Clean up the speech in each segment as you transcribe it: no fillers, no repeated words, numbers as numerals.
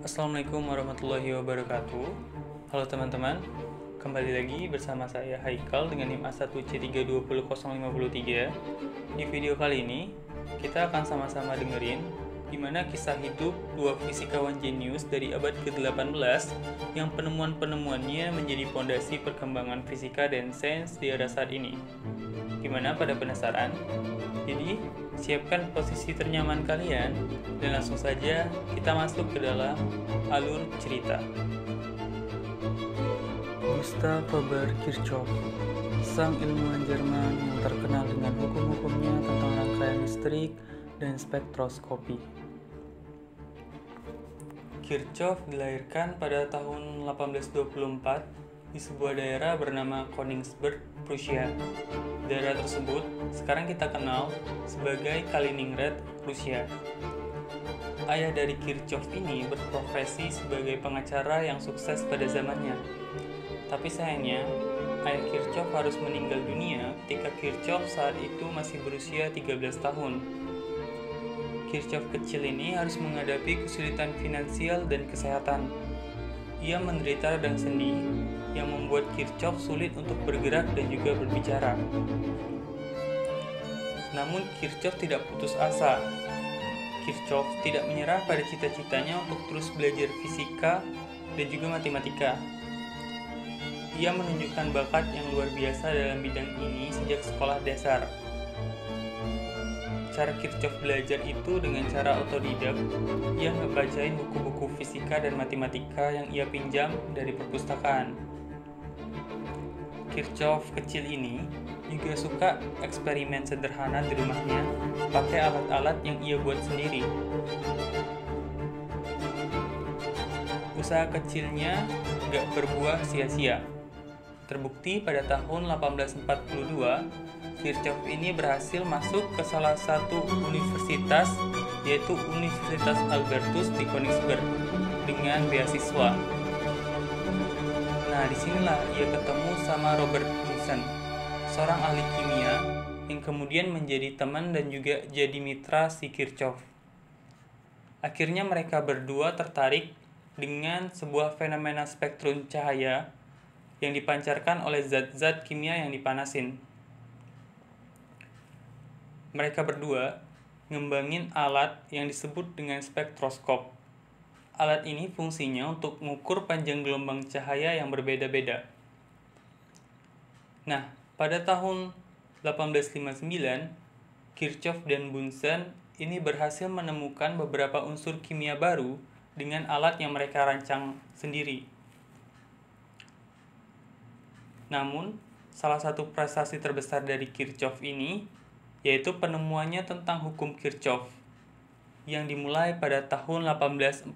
Assalamualaikum warahmatullahi wabarakatuh. Halo teman-teman, kembali lagi bersama saya Haikal dengan NIM A1C320053. Di video kali ini, kita akan sama-sama dengerin gimana kisah hidup dua fisikawan jenius dari abad ke-18 yang penemuan-penemuannya menjadi fondasi perkembangan fisika dan sains di era saat ini. Gimana, pada penasaran? Jadi, siapkan posisi ternyaman kalian dan langsung saja kita masuk ke dalam alur cerita. Gustav Faber Kirchhoff, sang ilmuwan Jerman yang terkenal dengan hukum-hukumnya tentang rangkaian listrik dan spektroskopi. Kirchhoff dilahirkan pada tahun 1824 di sebuah daerah bernama Königsberg, Prusia. Daerah tersebut sekarang kita kenal sebagai Kaliningrad, Rusia. Ayah dari Kirchhoff ini berprofesi sebagai pengacara yang sukses pada zamannya. Tapi sayangnya, ayah Kirchhoff harus meninggal dunia ketika Kirchhoff saat itu masih berusia 13 tahun. Kirchhoff kecil ini harus menghadapi kesulitan finansial dan kesehatan. Ia menderita radang sendi yang membuat Kirchhoff sulit untuk bergerak dan juga berbicara. Namun Kirchhoff tidak putus asa. Kirchhoff tidak menyerah pada cita-citanya untuk terus belajar fisika dan juga matematika. Ia menunjukkan bakat yang luar biasa dalam bidang ini sejak sekolah dasar. Cara Kirchhoff belajar itu dengan cara otodidak. Ia ngebacain buku-buku fisika dan matematika yang ia pinjam dari perpustakaan. Kirchhoff kecil ini juga suka eksperimen sederhana di rumahnya, pakai alat-alat yang ia buat sendiri. Usaha kecilnya gak berbuah sia-sia. Terbukti pada tahun 1842, Kirchhoff ini berhasil masuk ke salah satu universitas, yaitu Universitas Albertus di Königsberg, dengan beasiswa. Nah, disinilah ia ketemu sama Robert Bunsen, seorang ahli kimia yang kemudian menjadi teman dan juga jadi mitra si Kirchhoff. Akhirnya mereka berdua tertarik dengan sebuah fenomena spektrum cahaya yang dipancarkan oleh zat-zat kimia yang dipanasin. Mereka berdua ngembangin alat yang disebut dengan spektroskop. Alat ini fungsinya untuk mengukur panjang gelombang cahaya yang berbeda-beda. Nah, pada tahun 1859, Kirchhoff dan Bunsen ini berhasil menemukan beberapa unsur kimia baru dengan alat yang mereka rancang sendiri. Namun, salah satu prestasi terbesar dari Kirchhoff ini yaitu penemuannya tentang hukum Kirchhoff yang dimulai pada tahun 1845.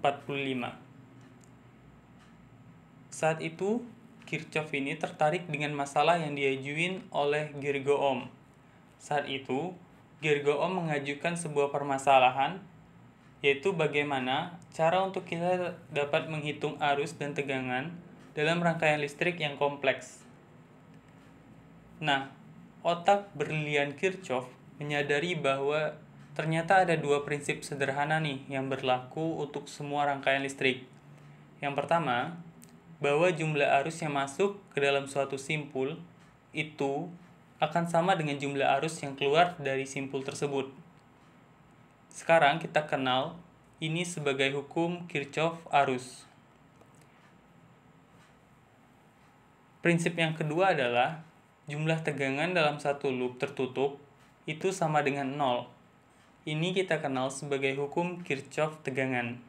Saat itu, Kirchhoff ini tertarik dengan masalah yang diajuin oleh Gergo Ohm. Saat itu, Gergo Ohm mengajukan sebuah permasalahan, yaitu bagaimana cara untuk kita dapat menghitung arus dan tegangan dalam rangkaian listrik yang kompleks. Nah, otak brilian Kirchhoff menyadari bahwa ternyata ada dua prinsip sederhana nih yang berlaku untuk semua rangkaian listrik. Yang pertama, bahwa jumlah arus yang masuk ke dalam suatu simpul itu akan sama dengan jumlah arus yang keluar dari simpul tersebut. Sekarang kita kenal ini sebagai hukum Kirchhoff arus. Prinsip yang kedua adalah jumlah tegangan dalam satu loop tertutup itu sama dengan 0. Ini kita kenal sebagai hukum Kirchhoff tegangan.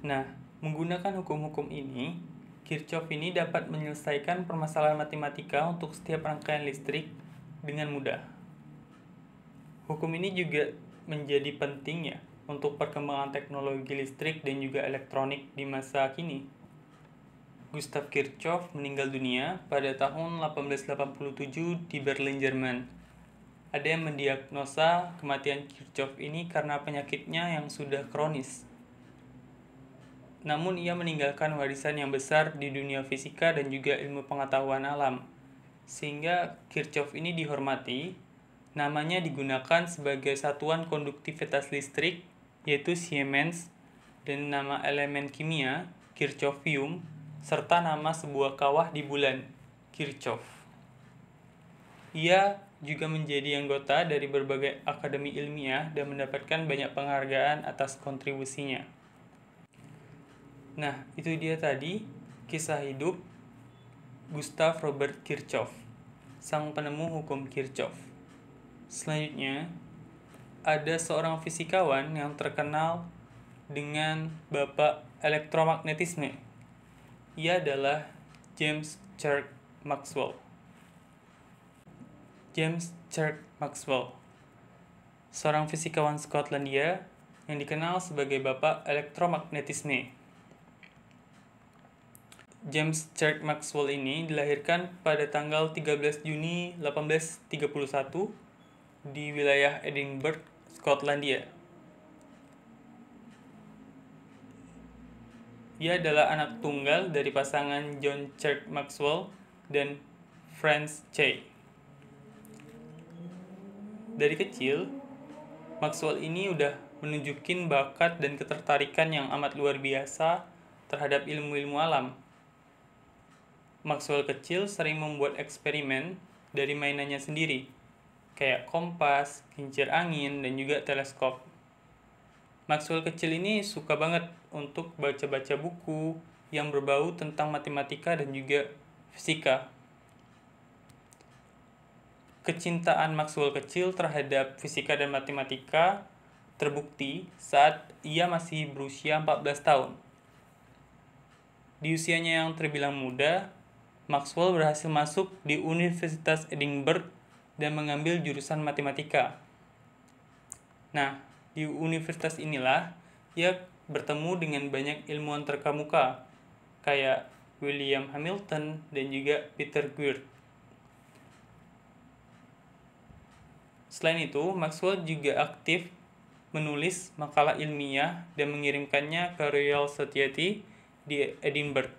Nah, menggunakan hukum-hukum ini, Kirchhoff ini dapat menyelesaikan permasalahan matematika untuk setiap rangkaian listrik dengan mudah. Hukum ini juga menjadi penting ya untuk perkembangan teknologi listrik dan juga elektronik di masa kini. Gustav Kirchhoff meninggal dunia pada tahun 1887 di Berlin, Jerman. Ada yang mendiagnosa kematian Kirchhoff ini karena penyakitnya yang sudah kronis. Namun ia meninggalkan warisan yang besar di dunia fisika dan juga ilmu pengetahuan alam. Sehingga Kirchhoff ini dihormati, namanya digunakan sebagai satuan konduktivitas listrik, yaitu Siemens, dan nama elemen kimia, Kirchhoffium, serta nama sebuah kawah di bulan, Kirchhoff. Ia juga menjadi anggota dari berbagai akademi ilmiah dan mendapatkan banyak penghargaan atas kontribusinya. Nah, itu dia tadi kisah hidup Gustav Robert Kirchhoff, sang penemu hukum Kirchhoff. Selanjutnya, ada seorang fisikawan yang terkenal dengan bapak elektromagnetisme. Ia adalah James Clerk Maxwell. James Clerk Maxwell, seorang fisikawan Skotlandia yang dikenal sebagai bapak elektromagnetisme. James Clerk Maxwell ini dilahirkan pada tanggal 13 Juni 1831 di wilayah Edinburgh, Skotlandia. Ia adalah anak tunggal dari pasangan John Clerk Maxwell dan Frances Chay. Dari kecil, Maxwell ini udah menunjukin bakat dan ketertarikan yang amat luar biasa terhadap ilmu-ilmu alam. Maxwell kecil sering membuat eksperimen dari mainannya sendiri, kayak kompas, kincir angin, dan juga teleskop. Maxwell kecil ini suka banget untuk baca-baca buku yang berbau tentang matematika dan juga fisika. Kecintaan Maxwell kecil terhadap fisika dan matematika terbukti saat ia masih berusia 14 tahun. Di usianya yang terbilang muda, Maxwell berhasil masuk di Universitas Edinburgh dan mengambil jurusan matematika. Nah, di universitas inilah ia bertemu dengan banyak ilmuwan terkemuka, kayak William Hamilton dan juga Peter Guert. Selain itu, Maxwell juga aktif menulis makalah ilmiah dan mengirimkannya ke Royal Society di Edinburgh.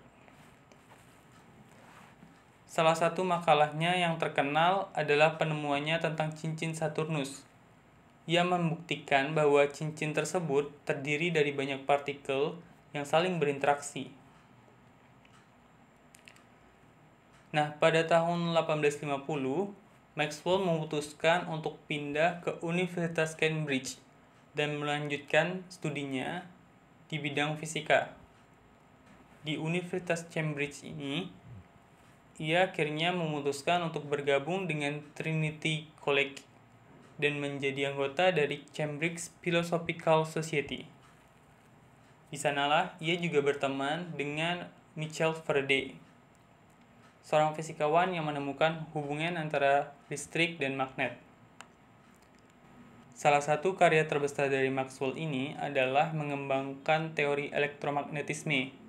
Salah satu makalahnya yang terkenal adalah penemuannya tentang cincin Saturnus. Ia membuktikan bahwa cincin tersebut terdiri dari banyak partikel yang saling berinteraksi. Nah, pada tahun 1850, Maxwell memutuskan untuk pindah ke Universitas Cambridge dan melanjutkan studinya di bidang fisika. Di Universitas Cambridge ini, ia akhirnya memutuskan untuk bergabung dengan Trinity College dan menjadi anggota dari Cambridge Philosophical Society. Di sanalah ia juga berteman dengan Michael Faraday, seorang fisikawan yang menemukan hubungan antara listrik dan magnet. Salah satu karya terbesar dari Maxwell ini adalah mengembangkan teori elektromagnetisme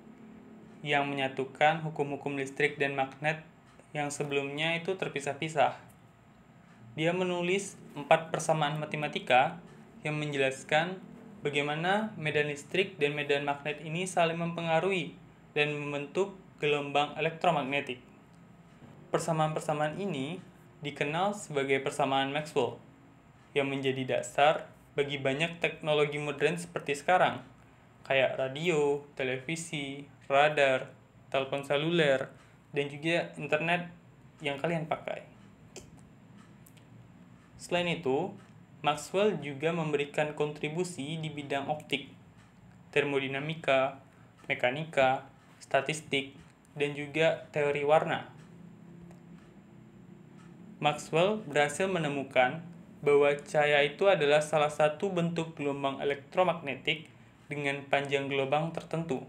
yang menyatukan hukum-hukum listrik dan magnet yang sebelumnya itu terpisah-pisah. Dia menulis 4 persamaan matematika yang menjelaskan bagaimana medan listrik dan medan magnet ini saling mempengaruhi dan membentuk gelombang elektromagnetik. Persamaan-persamaan ini dikenal sebagai persamaan Maxwell, yang menjadi dasar bagi banyak teknologi modern seperti sekarang, kayak radio, televisi, radar, telepon seluler, dan juga internet yang kalian pakai. Selain itu, Maxwell juga memberikan kontribusi di bidang optik, termodinamika, mekanika, statistik, dan juga teori warna. Maxwell berhasil menemukan bahwa cahaya itu adalah salah satu bentuk gelombang elektromagnetik dengan panjang gelombang tertentu.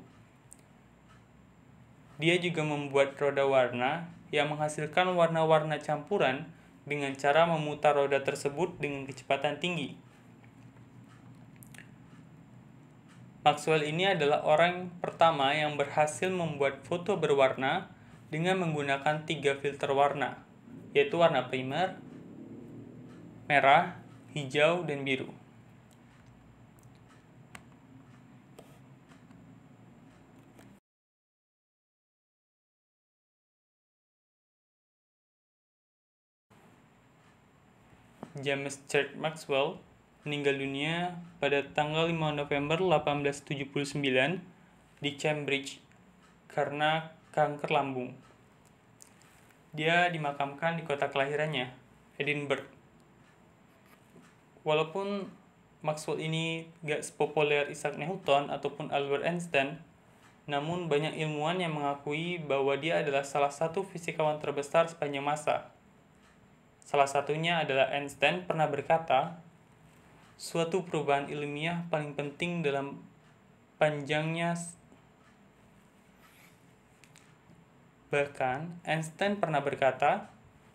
Dia juga membuat roda warna yang menghasilkan warna-warna campuran dengan cara memutar roda tersebut dengan kecepatan tinggi. Maxwell ini adalah orang pertama yang berhasil membuat foto berwarna dengan menggunakan 3 filter warna, yaitu warna primer, merah, hijau, dan biru. James Clerk Maxwell meninggal dunia pada tanggal 5 November 1879 di Cambridge karena kanker lambung. Dia dimakamkan di kota kelahirannya, Edinburgh. Walaupun Maxwell ini gak sepopuler Isaac Newton ataupun Albert Einstein, namun banyak ilmuwan yang mengakui bahwa dia adalah salah satu fisikawan terbesar sepanjang masa. Salah satunya adalah Einstein pernah berkata, suatu perubahan ilmiah paling penting dalam panjangnya. Bahkan Einstein pernah berkata,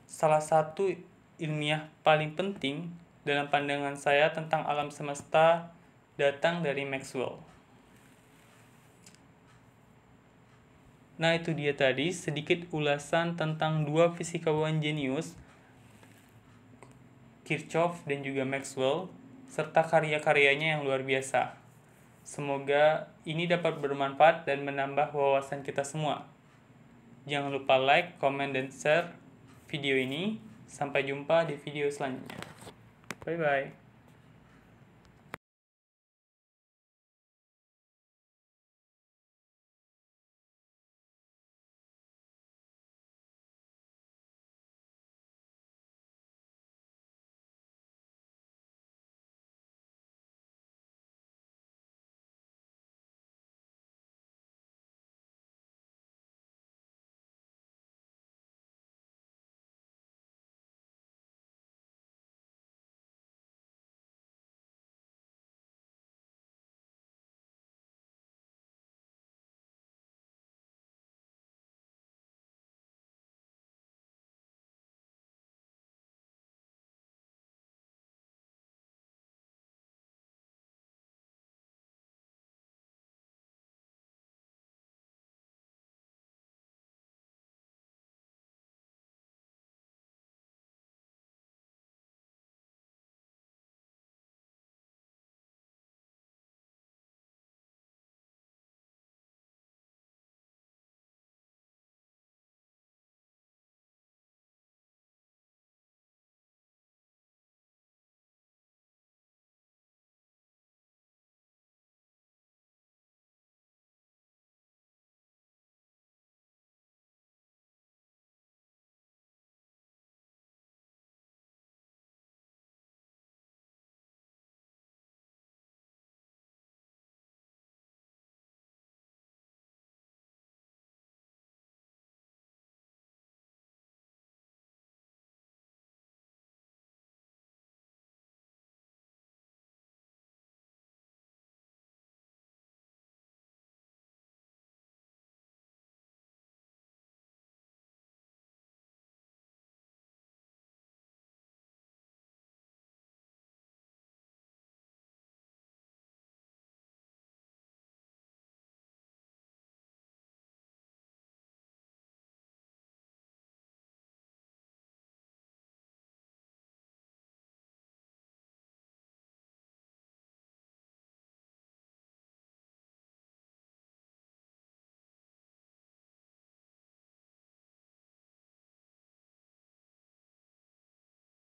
salah satu ilmiah paling penting dalam pandangan saya tentang alam semesta datang dari Maxwell. Nah, itu dia tadi sedikit ulasan tentang dua fisikawan jenius, Kirchhoff dan juga Maxwell, serta karya-karyanya yang luar biasa. Semoga ini dapat bermanfaat dan menambah wawasan kita semua. Jangan lupa like, komen, dan share video ini. Sampai jumpa di video selanjutnya. Bye-bye.